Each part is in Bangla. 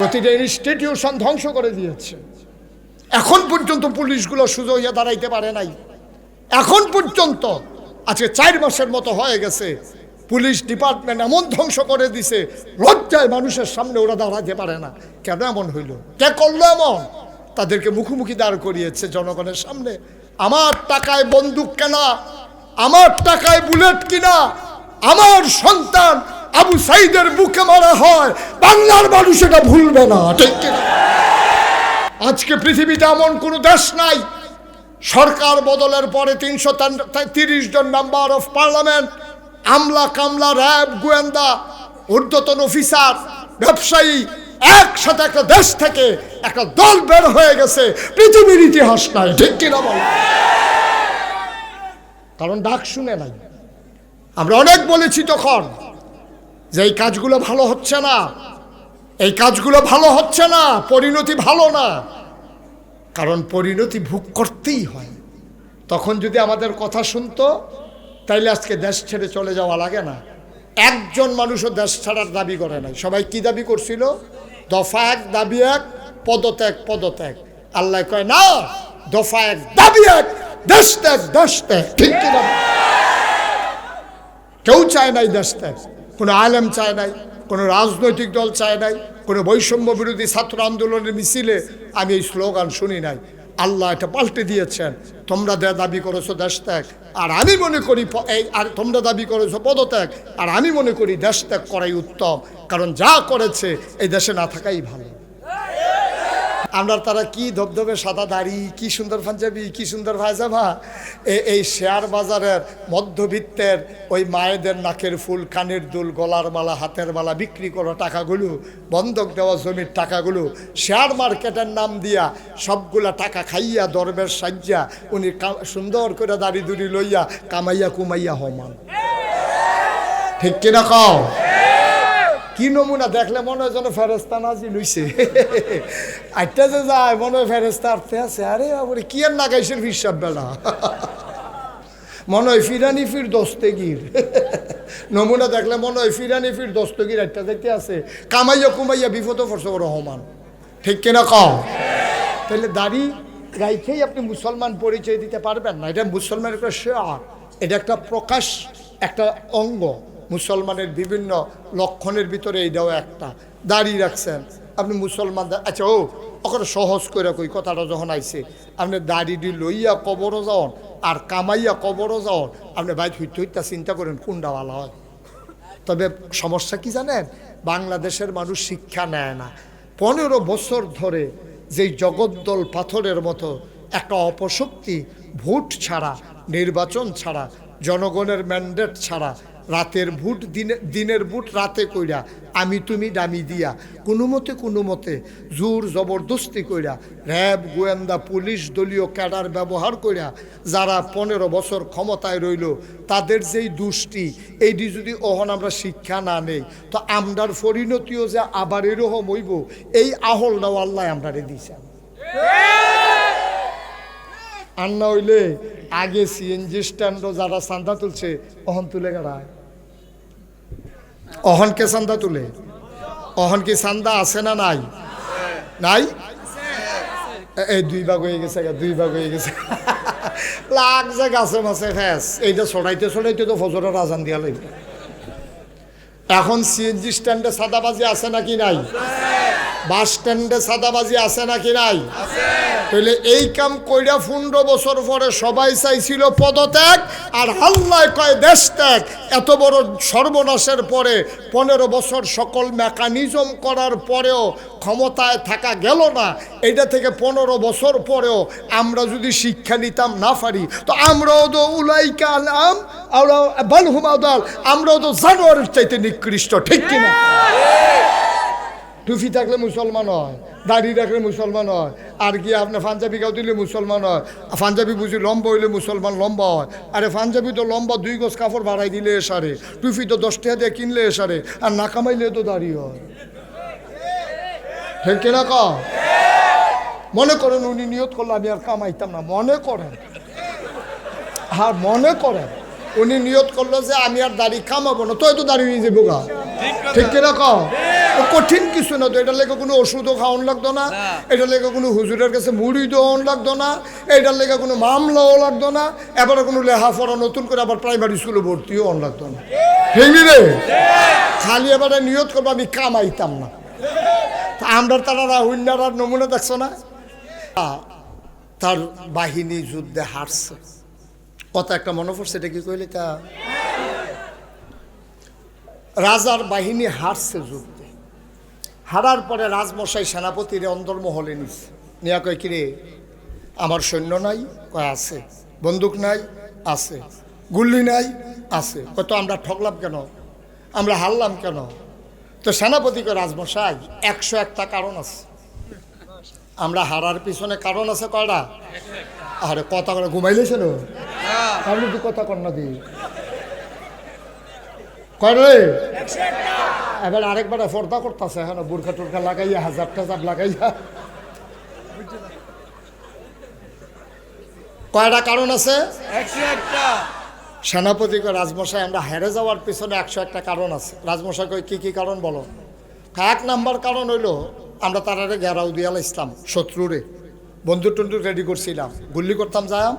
প্রতিটা ইনস্টিটিউশন ধ্বংস করে দিয়েছে। এখন পর্যন্ত পুলিশগুলো সোজা হইয়া দাঁড়াইতে পারে নাই। এখন পর্যন্ত আজকে 4 মাসের মতো হয়ে গেছে, পুলিশ ডিপার্টমেন্ট এমন ধ্বংস করে দিছে, লজ্জায় মানুষের সামনে ওরা দাঁড়াতে পারে না। কেন এমন হইল? কে করলো এমন? তাদেরকে মুখোমুখি দাঁড় করিয়েছে জনগণের সামনে। আমার টাকায় বন্দুক কেনা, আমার টাকায় বুলেট কিনা, আমার সন্তান আবু সাইদের বুকে মারা হয়, বাংলার মানুষ এটা ভুলবে না, ঠিক কিনা? আজকে পৃথিবীতে এমন কোন দেশ নাই, সরকার বদলের পরে 330 জন মেম্বার অফ পার্লামেন্ট, আমলা কামলা, র্যাব, গোয়েন্দা, ঊর্ধ্বতন অফিসার, ব্যবসায়ী একসাথে একটা দেশ থেকে একটা দল বের হয়ে গেছে, পৃথিবীর ইতিহাস নাই, ঠিক কিনা বল? কারণ ডাক শুনে নাই। আমরা অনেক বলেছি তখন যে এই কাজগুলো ভালো হচ্ছে না, এই কাজগুলো ভালো হচ্ছে না, পরিণতি ভালো না। কারণ পরিণতি ভোগ করতেই হয়। তখন যদি আমাদের কথা শুনতো তাইলে আজকে দেশ ছেড়ে চলে যাওয়া লাগে না। একজন মানুষও দেশ ছাড়ার দাবি করে নাই। সবাই কি দাবি করছিল? দফা 1 দাবি 1, পদত্যাগ পদত্যাগ। আল্লাহ কয় না, দফা 1 দাবি 1, দেশ ত্যাগ দেশ ত্যাগ, ঠিক কিনা? কেউ চায় নাই দেশ ত্যাগ, কোনো আলেম চায় নাই, কোনো রাজনৈতিক দল চায় নাই, কোনো বৈষম্য বিরোধী ছাত্র আন্দোলনের মিছিলে আমি এই স্লোগান শুনি নাই। আল্লাহ এটা পাল্টে দিয়েছেন। তোমরা দাবি করেছো দেশ ত্যাগ, আর আমি মনে করি আর তোমরা দাবি করেছো পদত্যাগ, আর আমি মনে করি দেশ ত্যাগ করাই উত্তম। কারণ যা করেছে এই দেশে না থাকাই ভালো। আমরা তারা কি ধবধবে সাদা দাড়ি, কি সুন্দর পাঞ্জাবি, কি সুন্দর ভাইজামা, এই শেয়ার বাজারের মধ্যবিত্তের ওই মায়েদের নাকের ফুল, কানের দুল, গলার মালা, হাতের মালা বিক্রি করা টাকাগুলো, বন্ধক দেওয়া জমির টাকাগুলো শেয়ার মার্কেটের নাম দিয়া সবগুলা টাকা খাইয়া দরবেশ সাজ্জা উনি সুন্দর করে দাড়ি দুড়ি লইয়া কামাইয়া কুমাইয়া হমান, ঠিক কিনা কও? কি নমুনা দেখলে মনে হয় যেন ফেরেস্তা নাজিল হইছে। আইটা যে যায় মনে হয় ফেরেস্তা আটতে আছে। আরে বাবরে কি আর নাগাইছেন হিসাব বেলা, মনে হয় ফিরানি ফির দস্তগির। নমুনা দেখলে মনে হয় ফিরানি ফির দস্তগির একটা দেখতে আছে, কামাইয়া কুমাইয়া বিপদ পড়ছে রহমান, ঠিক কিনা কও? তাহলে দাড়ি রাইখেই আপনি মুসলমান পরিচয় দিতে পারবেন না। এটা মুসলমানের একটা শেয়ার, এটা একটা প্রকাশ, একটা অঙ্গ। মুসলমানের বিভিন্ন লক্ষণের ভিতরে এইটাও একটা। দাড়ি রাখছেন আপনি মুসলমান। আচ্ছা ওখানে সহজ করে কই কথাটা যখন আইছে, আপনি দাড়িটি লইয়া কবরও যাওন আর কামাইয়া কবরও যাওন, আপনি ভাই হইতে হইতে চিন্তা করেন কোনটা ভালো হয়। তবে সমস্যা কি জানেন? বাংলাদেশের মানুষ শিক্ষা নেয় না। 15 বছর ধরে যেই জগদ্দল পাথরের মতো একটা অপশক্তি, ভোট ছাড়া, নির্বাচন ছাড়া, জনগণের ম্যান্ডেট ছাড়া, রাতের ভোট দিনের ভোট রাতে কইরা, আমি তুমি দামি দিয়া, কোনো মতে জোর জবরদস্তি কইরা, র্যাব, গোয়েন্দা, পুলিশ, দলীয় ক্যাডার ব্যবহার কইরা যারা 15 বছর ক্ষমতায় রইল, তাদের যেই দুষ্টি, এইটি যদি ওহন আমরা শিক্ষা না নেই, তো আমরার পরিণতিও যে আবার এরকম হইব, এই আহলটাও আল্লাহ আমরা দিয়েছেন। আর না হইলে আগে সিএনজি স্ট্যান্ডও যারা চান্দা তুলছে, অহন তুলে গাড়ায়। অহনকে চান্দা তুলে, অহন কি চান্দা আছে না নাই? নাই, এই 2 ভাগ হয়ে গেছে, 2 ভাগ হয়ে গেছে। লাগছে গাছে মাছে ফ্যাস, এইটা ছড়াইতে ছড়াইতে তো ফজরের আজান দিয়া লাগবে। এখন সিএনজি স্ট্যান্ডে সাদাবাজি আছে নাকি নাই? বাস স্ট্যান্ডে সাদাবাজি আছে নাকি নাই? তাহলে এই কাম কইরা 15 বছর পরে সবাই চাইছিল পদত্যাগ, আর আল্লাহ কয় দেশ ত্যাগ। এত বড় সর্বনাশের পরে 15 বছর সকল মেকানিজম করার পরেও ক্ষমতায় থাকা গেল না। এইটা থেকে 15 বছর পরেও আমরা যদি শিক্ষা নিতাম না পারি, তো আমরাও তো উলাইকা আলাম বালহুম আদাল, আমরাও তো জানোয়ারের চাইতে নিকৃষ্ট, ঠিক কিনা? টুপি থাকলে মুসলমান হয়, দাড়ি রাখলে মুসলমান হয়, আর কি আপনার পাঞ্জাবি গাও দিলে মুসলমান হয়। পাঞ্জাবি বুঝি লম্বা হইলে মুসলমান লম্বা হয়। আরে পাঞ্জাবি তো লম্বা 2 গজ কাপড় বাড়াই দিলে এসারে, টুপি তো 10 টাকা দিয়ে কিনলে এসারে, আর না কামাইলে তো দাড়ি হয়, ঠিক কিনা ক? মনে করেন উনি নিয়ত করলে আমি আর কামাইতাম না, মনে করেন, আর মনে করেন উনি নিয়ত করলো যে আমি আর দাড়ি কামাবো না, তো দাড়ি নিয়ে যাবো গা, ঠিক কিনা ক? কঠিন কিছু না তো, এটা লেগে কোনো ওষুধও খাওয়ান লাগতো না, এটা লেগে কোনো হুজুরের কাছে মুড়ি দেওয়ান লাগতো না, এটার লেগে কোনো মামলাও লাগতো না, এবারে কোনো লেখাপড়া নতুন করে আবার প্রাইমারি স্কুলে ভর্তিও অন লাগতো না। ঠিক রে? খালি এবারে নিয়ত করবো আমি কামাইতাম না। আমরা তারা হুন্ডার নমুনা দেখছো না, তার বাহিনী যুদ্ধে হারছে। কত একটা মনে পড়ছে, এটা কি কইলে তা রাজার বাহিনী হারছে যুদ্ধে। হারার পরে রাজমশাই সেনাপতিরে অন্দরমহলে নিছে, নিয়া কয় কিরে আমার সৈন্য নাই? কয় আছে। বন্দুক নাই? আছে। গুল্লি নাই? আছে। কয় তো আমরা ঠকলাম কেন, আমরা হারলাম কেন? তো সেনাপতি কয় রাজমশাই 101টা কারণ আছে, আমরা হারার পিছনে কারণ আছে কয়টা? আরে কথা করে ঘুমাইলেছিল, আমি তুই কথা কর না দি করে। এবার আরেকবার ফর্দা করতেছে, হ্যাঁ বুরখা টুরখা লাগাইয়া হাজার টাজার লাগাইয়া। কয়টা কারণ আছে? 101টা। সেনাপতি কয় রাজমশাই আমরা হেরে যাওয়ার পিছনে 101টা কারণ আছে। রাজমশাই কয় কি কি কারণ বলো? 1 নাম্বার কারণ হইলো আমরা তারারে ঘেরাও দিয়াল ইসলাম, শত্রুরে বন্দুক টন্দুক রেডি করছিলাম, গুল্লি করতাম যাম,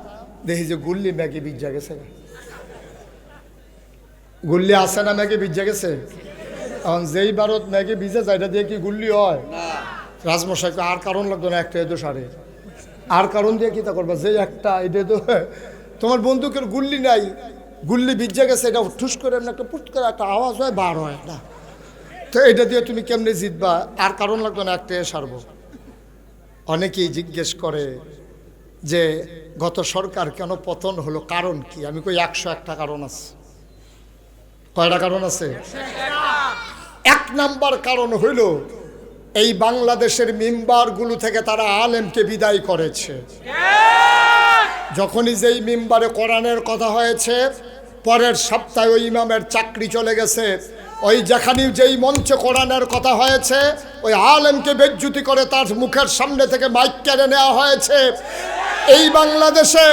দেখি যে গুল্লি ম্যাগে বিজ্জা গেছে। গুল্লি আছে না ম্যাগে বিজ্জা গেছে? এখন যেই ভারত ম্যাগে ভিজে যায়, এটা দিয়ে কি গুল্লি হয়? রাজমশাইকে আর কারণ লাগতো না, একটা এদো সারে আর কারণ দিয়ে কি তা করবা, যে একটা এটা তো তোমার বন্দুকের গুল্লি নাই, গুল্লি ভিজা গেছে, এটা ঠুস করে একটা পুট করে একটা আওয়াজ হয়, বার হয় না, তো এটা দিয়ে তুমি কেমনে জিতবা? আর কারণ লাগতো না, একটা সারবো। অনেকেই জিজ্ঞেস করে যে গত সরকার কেন পতন হলো, কারণ কি? আমি কই 101টা কারণ আছে। কয়টা কারণ আছে? 1 নাম্বার কারণ হইল এই বাংলাদেশের মিম্বারগুলো থেকে তারা আলেমকে বিদায় করেছে। যখনই যেই মিম্বারে কোরআনের কথা হয়েছে, পরের সপ্তাহে ওই ইমামের চাকরি চলে গেছে। ওই যেখানে যেই মঞ্চে কোরআনের কথা হয়েছে, ওই আলেমকে বেজ্জুতি করে তার মুখের সামনে থেকে মাইক কেড়ে নেওয়া হয়েছে। এই বাংলাদেশে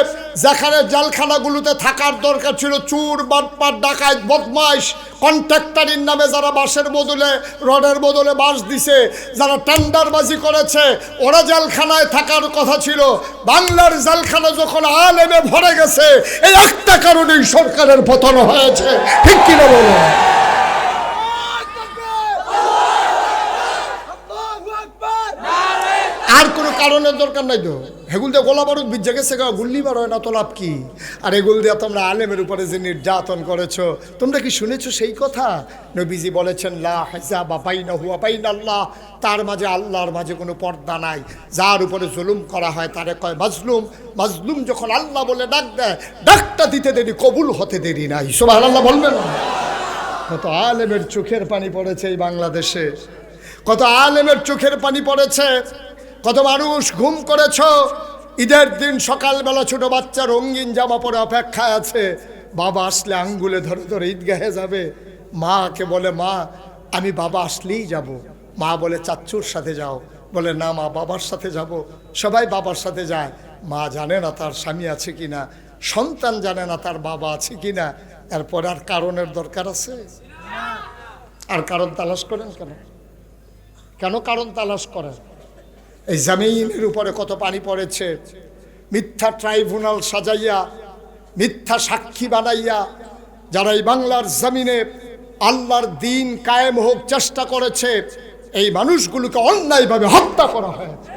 যেখানে জেলখানাগুলোতে থাকার দরকার ছিল চুর, বাটপার, ডাকাত, বদমাইশ, কন্ট্রাক্টরের নামে যারা বাঁশের বদলে রডের বদলে বাঁশ দিছে, যারা টেন্ডারবাজি করেছে, ওরা জেলখানায় থাকার কথা ছিল। বাংলার জেলখানা যখন আলেমে ভরে গেছে, এই একটা কারণেই সরকারের পতন হয়েছে। ঠিক কিনা বলো? আর কোনো কারণের দরকার নাই তো। হেগুল দিয়ে গোলা বারুদ বিজ্জা গেছে, গুল্লি বার হয় না তো লাভ কি? আর এগুল দিয়ে তোমরা আলেমের উপরে যে নির্যাতন করেছো, তোমরা কি শুনেছো সেই কথা? নবীজি বলেছেন লা হিজাবা বাইনাহু ওয়া বাইনাল্লাহ, তার মাঝে আল্লাহর মাঝে কোনো পর্দা নাই। যার উপরে জুলুম করা হয় তারে কয় মাজলুম। মাজলুম যখন আল্লাহ বলে ডাক দেয়, ডাকটা দিতে দেরি, কবুল হতে দেরি নাই। সুবহানাল্লাহ বলবেন না? কত আলেমের চোখের পানি পড়েছে এই বাংলাদেশে, কত আলেমের চোখের পানি পড়েছে। কত মানুষ ঘুম করেছ, ঈদের দিন সকালবেলা ছোট বাচ্চা রঙিন জামা পরে অপেক্ষায় আছে, বাবা আসলে আঙ্গুলে ধরে ধরে ঈদগাহে যাবে। মাকে বলে মা আমি বাবা আসলেই যাব। মা বলে চাচ্চুর সাথে যাও, বলে না মা বাবার সাথে যাব। সবাই বাবার সাথে যায়। মা জানে না তার স্বামী আছে কিনা, সন্তান জানে না তার বাবা আছে কিনা। এরপর আর কারণের দরকার আছে? আর কারণ তালাশ করেন কেন? কেন কারণ তালাশ করেন? এই জমিনের উপরে কত পানি পড়েছে, মিথ্যা ট্রাইব্যুনাল সাজাইয়া, মিথ্যা সাক্ষী বানাইয়া যারা এই বাংলার জমিনে আল্লাহর দিন কায়েম হোক চেষ্টা করেছে, এই মানুষগুলোকে অন্যায়ভাবে হত্যা করা হয়েছে।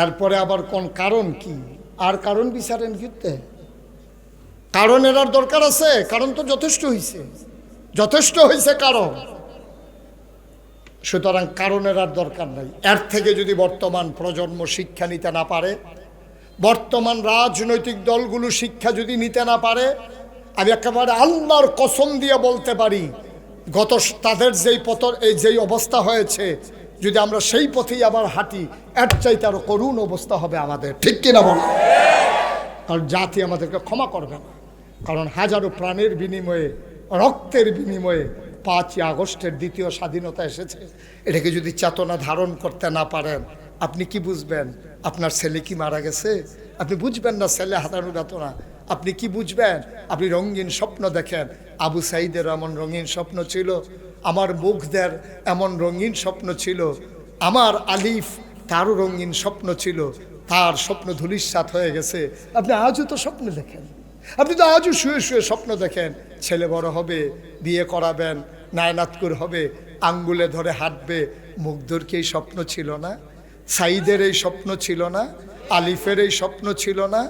এরপরে আবার কোন কারণ কি? আর কারণ বিচারেন কিতে? কারণের আর দরকার আছে? কারণ তো যথেষ্ট হয়েছে, যথেষ্ট হয়েছে কারণ। সুতরাং কারণের আর দরকার নাই। এর থেকে যদি বর্তমান প্রজন্ম শিক্ষা নিতে না পারে, বর্তমান রাজনৈতিক দলগুলো শিক্ষা যদি নিতে না পারে, আমি একেবারে আল্লাহর কসম দিয়ে বলতে পারি তাদের যেই পতন, এই যেই অবস্থা হয়েছে, যদি আমরা সেই পথেই আবার হাঁটি, এর চাইতে আরো করুণ অবস্থা হবে আমাদের। ঠিক কিনা বল? কারণ জাতি আমাদেরকে ক্ষমা করবে না। কারণ হাজারো প্রাণের বিনিময়ে, রক্তের বিনিময়ে 5ই আগস্টের দ্বিতীয় স্বাধীনতা এসেছে। এটাকে যদি চেতনা ধারণ করতে না পারেন, আপনি কি বুঝবেন? আপনার ছেলে কি মারা গেছে? আপনি বুঝবেন না ছেলে হাতানো বেতনা। আপনি কি বুঝবেন? আপনি রঙিন স্বপ্ন দেখেন। আবু সাইদের এমন রঙিন স্বপ্ন ছিল, আমার মুখদের এমন রঙিন স্বপ্ন ছিল, আমার আলিফ তারও রঙিন স্বপ্ন ছিল, তার স্বপ্ন ধূলিসাৎ হয়ে গেছে। আপনি আজও তো স্বপ্ন দেখেন, আপনি তো আজও শুয়ে শুয়ে স্বপ্ন দেখেন ছেলে বড় হবে, বিয়ে করাবেন, নায়নাতকুর হবে, আঙ্গুলে ধরে হাঁটবে। মুগ্ধর কি এই স্বপ্ন ছিল না? সাইদের এই স্বপ্ন ছিল না? আলিফের এই স্বপ্ন ছিল না?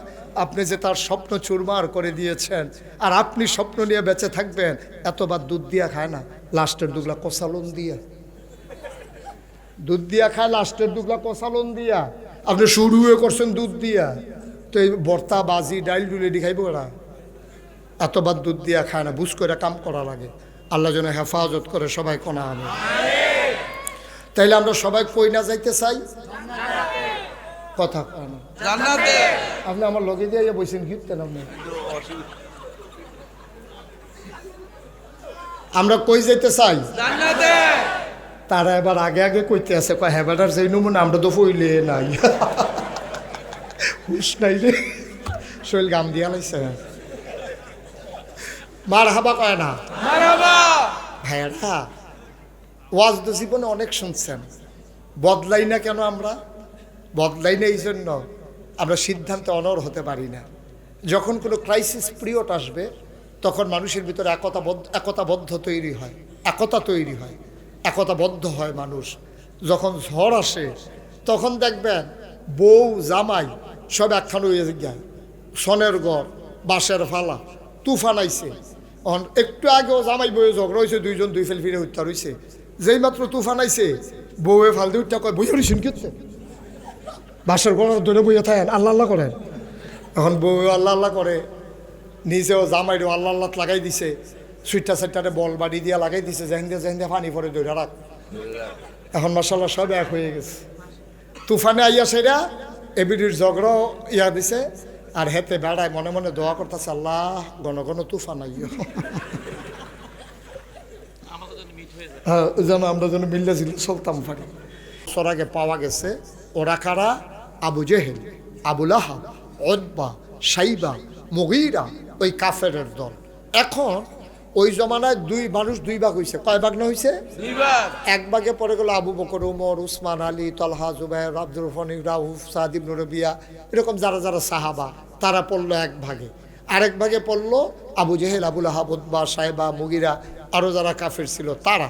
আপনি যে তার স্বপ্ন চুরমার করে দিয়েছেন, আর আপনি স্বপ্ন নিয়ে বেঁচে থাকবেন। এতবার দুধ দিয়া খায় না, লাস্টের দুগলা কষালন দিয়া, দুধ দিয়া খায়, লাস্টের দুগলা কষালন দিয়া। আপনি শুরু করছেন দুধ দিয়া, তো এই ভর্তা বাজি ডাইল ডুলেডি খাইব ওরা? এতবার দুধ দিয়া খায় না, বুঝ করে কাম করা লাগে। আল্লাহ যেন হেফাজত করে, সবাই কোনা আমি। তাইলে আমরা সবাই কই না যাইতে চাই? কথা কন জান্নাতে। আপনি আমার লগে দিয়ে বসেন ঘিরতেন আপনি। আমরা কই যাইতে চাই? জান্নাতে। তারা এবার আগে আগে কইতে আছে, কয় হেবাটার যেই নমুনা আমরা তো ফইলে নাই, হুশ নাই রে, শৈল গাম দিয়া লাইছে। মার হাবা কয় না? ভাইয়ারা, ওয়াজ তো জীবনে অনেক শুনছেন, বদলাই না কেন? আমরা বদলাই না এই জন্য আমরা সিদ্ধান্তে অনড় হতে পারি না। যখন কোনো ক্রাইসিস পিরিয়ড আসবে, তখন মানুষের ভিতরে একতাবদ্ধ তৈরি হয়, একতা তৈরি হয়, একতাবদ্ধ হয় মানুষ। যখন ঝড় আসে, তখন দেখবেন বউ জামাই সব একখানে হয়ে যায়, সনের গড়, বাঁশের ফালা, তুফান আইছে। একটু আগেও জামাই বউয়ে ঝগড়া হয়েছে, দুইজন দুই ফেল ফিরে উঠতে রয়েছে। যেই মাত্র তুফান আইছে, বউয়ে ফাল দিয়ে উঠতে কয়, বইয়া রয়েছেন কিচ্ছে, বাঁশের গড়ার ধরে বইয়া থাকেন, আল্লাহ আল্লাহ করেন। এখন বউ আল্লাহ আল্লাহ করে, নিজেও জামাইরেও আল্লাহ আল্লাহ লাগাই দিছে, সুইটা সাইটারে বল বাড়ি দিয়া লাগাই দিছে, জাহিন্দা পানি পরে ধরে রাখ। এখন মাশাআল্লাহ সব এক হয়ে গেছে। তুফানে আইয়া সেরা এবিডির ঝগড়াও ইয়া দিছে, আর হেতে বেড়ায় মনে মনে দোয়া করতেছে, আল্লাহ ঘন ঘন তুফান আইও, যেন আমরা যেন মিল্লা ছিল চলতাম পারি। সরাগে পাওয়া গেছে ওরা কারা? আবু জেহেল, আবু লাহাব, উতবা, সাইবা, মুগীরা, ওই কাফেরের দল। এখন ওই জমানায় মানুষ দুই ভাগ হয়েছে। কয় ভাগ না হয়েছে? এক ভাগে পড়ে গেল আবু বকর, উমর, উসমান, আলী, তলহা, জুবাইর, আব্দুল ফনিক, রাউফ, সাদ ইবনে রবিয়া, এরকম যারা যারা সাহাবা, তারা পড়লো এক ভাগে। আরেক ভাগে পড়লো আবু জেহেল, আবু লাহাব, উতবা, সাইবা, মুগীরা, আরও যারা কাফের ছিল তারা।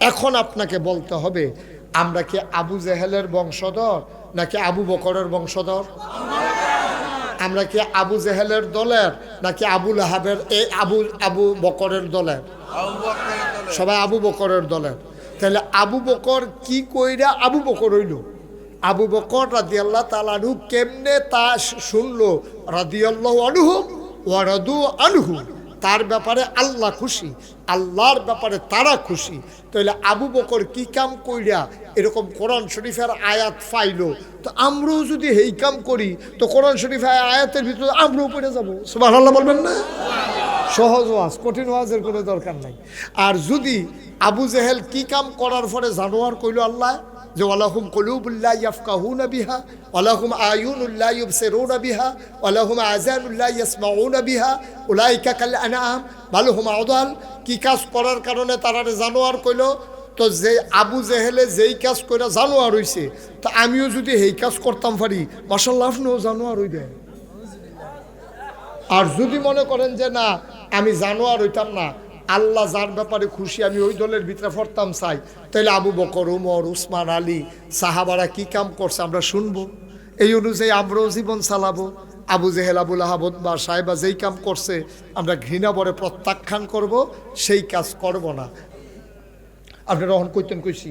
এখন আপনাকে বলতে হবে, আমরা কি আবু জেহেলের বংশধর নাকি আবু বকরের বংশধর? আমরা কি আবু জেহেলের দলের নাকি আবু লাহাবের, এই আবু বকরের দলের? সবাই আবু বকরের দলের। তাহলে আবু বকর কি কইরা আবু বকর হইল? আবু বকর রাদিয়াল্লাহু তাআলা আনহু কেমনে তা শুনলো? রাদিয়াল্লাহু আনহু ওয়া রাদু আনহু, তার ব্যাপারে আল্লাহ খুশি, আল্লাহর ব্যাপারে তারা খুশি। তাহলে আবু বকর কি কাম কইরা এরকম কোরআন শরীফের আয়াত পাইলো, তো আমরাও যদি এই কাম করি, তো কোরআন শরীফের আয়াতের ভিতরে আমরাও পড়ে যাবো। সুবহানাল্লাহ বলবেন না? সহজ ওয়াজ, কঠিন ওয়াজের কোনো দরকার নাই। আর যদি আবু জেহেল কি কাম করার পরে জানোয়ার কইল আল্লাহ, যে ওয়ালাহুম কুলুবুল্লাহ ইয়াফকাহুনা বিহা, ওয়ালাহুম আয়ুনুল্লাহ ইউবসিরুনা বিহা, ওয়ালাহুম আযানুল্লাহ ইয়াসমাউনা বিহা, উলাইকা কাল আনআম বাল হুম আদাল। কি কাজ করার কারণে তারা জানোয়ার কইল? তো যে আবু জেহেলে যেই কাজ কইরা জানোয়ার হইছে, তো আমিও যদি এই কাজ করতাম পারি, মাশাআল্লাহ আপনিও জানোয়ার হইবেন। আর যদি মনে করেন যে না আমি জানোয়ার হইতাম না, আল্লাহ যার ব্যাপারে খুশি আমি ওই দলের ভিতরে পড়তাম চাই, তাহলে আবু বকর, উমর, উসমান, আলী, সাহাবারা কি কাম করছে আমরা শুনবো, এই অনুযায়ী আমরাও জীবন চালাবো। আবু জেহেল, আবু লাহাব, উতবা, সাইবা যেই কাম করছে আমরা ঘৃণা ভরে প্রত্যাখ্যান করব, সেই কাজ করব না। আপনারা এখন কইতেন কইছি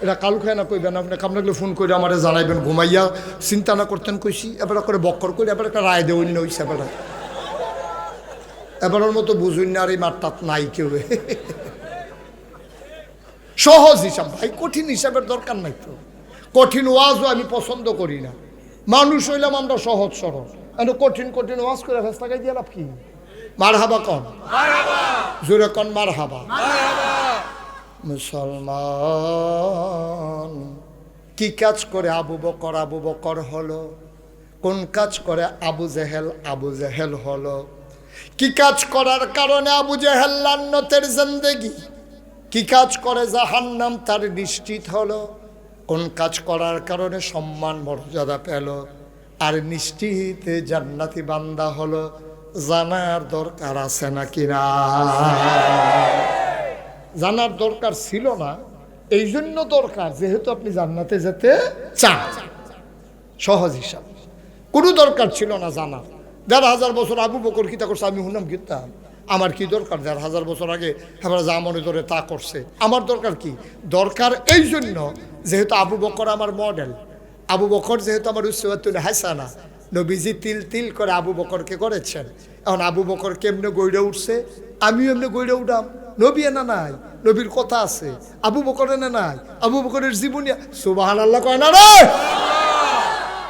এটা কালু খায় না কইবেন, আপনি কামনাগুলো ফোন করে আমারে জানাইবেন, ঘুমাইয়া চিন্তা না করতেন কইছি, এবার করে বক্কর করে এবার একটা রায় দেওয়া হইছে। এবারের মতো বুঝুন না, আর এই মারটাত নাই কেউ। সহজ হিসাব ভাই, কঠিন হিসাবের দরকার নাই তো। কঠিন ওয়াজও আমি পছন্দ করি না। মানুষ হইলাম আমরা সহজ সরল, কঠিন কঠিন ওয়াজ করে ফেসলা গাই দিয়ে লাভ কি? মারহাবা কন, জোরে কন মারহাবা। মুসলমান কি কাজ করে আবু বকর হলো? কোন কাজ করে আবু জেহেল হলো? কি কাজ করার কারণে আবু জেহেল লান্নতের জিন্দেগি? কি কাজ করে জাহান্নাম তার নিশ্চিত হলো? কোন কাজ করার কারণে সম্মান মর্যাদা পেল আর নিশ্চিত জান্নাতি বান্দা হলো? জানার দরকার আছে নাকি না? জানার দরকার ছিল না, এই জন্য দরকার যেহেতু আপনি জান্নাতে যেতে চান। সহজ হিসাব, কোনো দরকার ছিল না জানার। ১,৫০০ বছর আবু বকর কিতা করছে আমি হুনাম গীতাম, আমার কি দরকার? ১,৫০০ বছর আগে আমরা যা মনে ধরে তা করছে, আমার দরকার কি? দরকার এই জন্য যেহেতু আবু বকর আমার মডেল, আবু বকর যেহেতু আমার উসওয়াতুন হাসানা, নবীজি তিল তিল করে আবু বকরকে করেছেন। এখন আবু বকর কেমনে গইড়ে উঠছে, আমিও এমনি গইড়ে উঠাম। নবী এনা নাই, নবীর কথা আছে, আবু বকর এনা নাই, আবু বকরের জীবনী সুবহানাল্লাহ কয় না রে?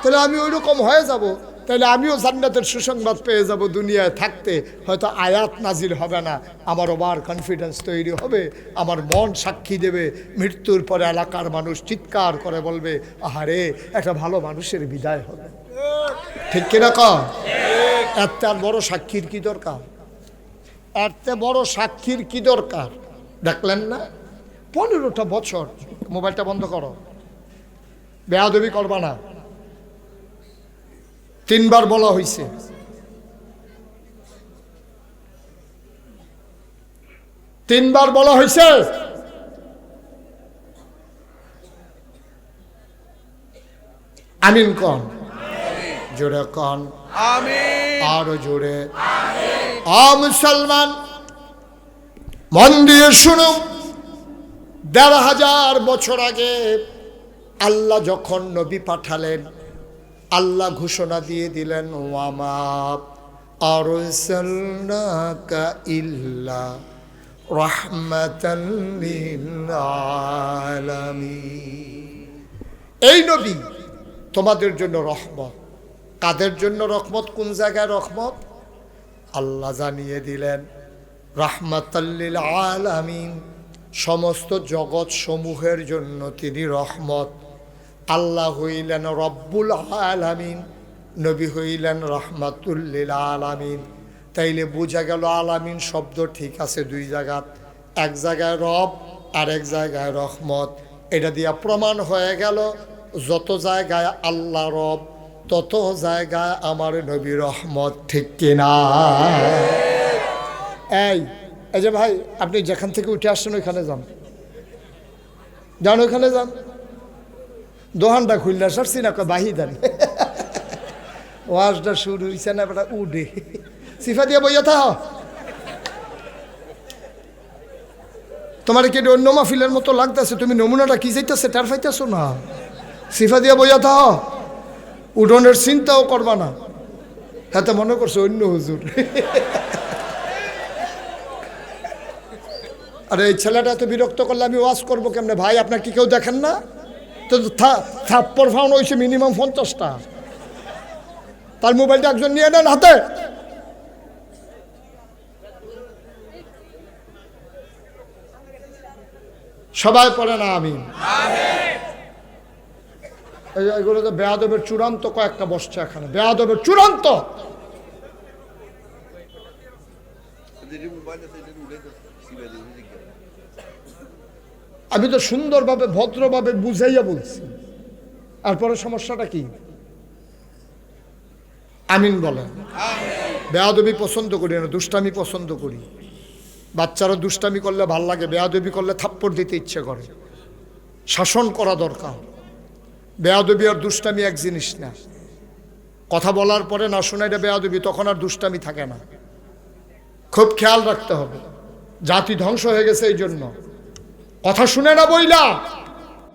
তাহলে আমি ওই রকম হয়ে যাব, তাহলে আমিও জান্নাতের সুসংবাদ পেয়ে যাব। দুনিয়ায় থাকতে হয়তো আয়াত নাজিল হবে না, আমার ওভার কনফিডেন্স তৈরি হবে, আমার মন সাক্ষী দেবে। মৃত্যুর পরে এলাকার মানুষ চিৎকার করে বলবে, আহারে একটা ভালো মানুষের বিদায় হবে। ঠিক কিনা কন? এর আর বড় সাক্ষীর কি দরকার? এর বড় সাক্ষীর কি দরকার? দেখলেন না 15টা বছর। মোবাইলটা বন্ধ করো, বেয়াদবি করবা না। 3বার বলা হয়েছে, 3বার বলা হয়েছে। আমিন কন, জোরে কন আমিন, আরো জোরে মুসলমান মন দিয়ে শুনুন। ১,৫০০ বছর আগে আল্লাহ যখন নবী পাঠালেন, আল্লাহ ঘোষণা দিয়ে দিলেন, ওয়ামা আরসালনাকা ইল্লা রাহমাতাল লিল আলামিন। এই নবী তোমাদের জন্য রহমত। কাদের জন্য রহমত? কোন জায়গায় রহমত? আল্লাহ জানিয়ে দিলেন রাহমাতাল লিল আলামিন, সমস্ত জগৎ সমূহের জন্য তিনি রহমত। আল্লাহ হইলেন রব্বুল আলামিন, নবী হইলেন রহমাতুল লিল আলামিন। তাইলে বোঝা গেল আলামিন শব্দ ঠিক আছে দুই জায়গাত, এক জায়গায় রব আর এক জায়গায় রহমত। এটা দিয়া প্রমাণ হয়ে গেল যত জায়গায় আল্লাহ রব তত জায়গায় আমার নবী রহমত। ঠিক কিনা? এই যে ভাই, আপনি যেখান থেকে উঠে আসছেন ওইখানে যান, ওইখানে যান। দোহানটা খুললে সরছি না, বাহি দেন। ওয়াজটা শুরু হয়েছে না, বেটা উঠে সিফা দিয়ে বইয়া থাহ। তোমার কি অন্য মাহফিলের মতো লাগতেছে? তুমি নমুনাটা কি চাইতেছে টার পাইতেছো না? সিফা দিয়ে বইয়া থাহ, উঠোনের চিন্তাও করবা না। হাতে মনে করছো অন্য হুজুর। আরে এই ছেলেটা এত বিরক্ত করলে আমি ওয়াজ করবো কেমনে? ভাই আপনার কি কেউ দেখেন না? তো থাপ্পড় ফাউন্ড হয়েছে মিনিমাম 50টা। তার মোবাইলটা একজন নিয়ে নেন হাতে। সবাই পড়ে না আমিন। এগুলো তো বেয়াদবের চূড়ান্ত কয়েকটা বসছে এখানে, বেয়াদবের চূড়ান্ত। আমি তো সুন্দরভাবে ভদ্রভাবে বুঝাইয়া বলছি, তারপরে সমস্যাটা কি? আমিন বলেন। বেয়াদবি পছন্দ করি না, দুষ্টামি পছন্দ করি। বাচ্চারা দুষ্টামি করলে ভাল লাগে, বেয়াদবি করলে থাপ্পড় দিতে ইচ্ছে করে। শাসন করা দরকার। বেয়াদবি আর দুষ্টামি এক জিনিস না। কথা বলার পরে না শোনা এটা বেয়াদবি, তখন আর দুষ্টামি থাকে না। খুব খেয়াল রাখতে হবে, জাতি ধ্বংস হয়ে গেছে এই জন্য। কথা শুনে না বইলা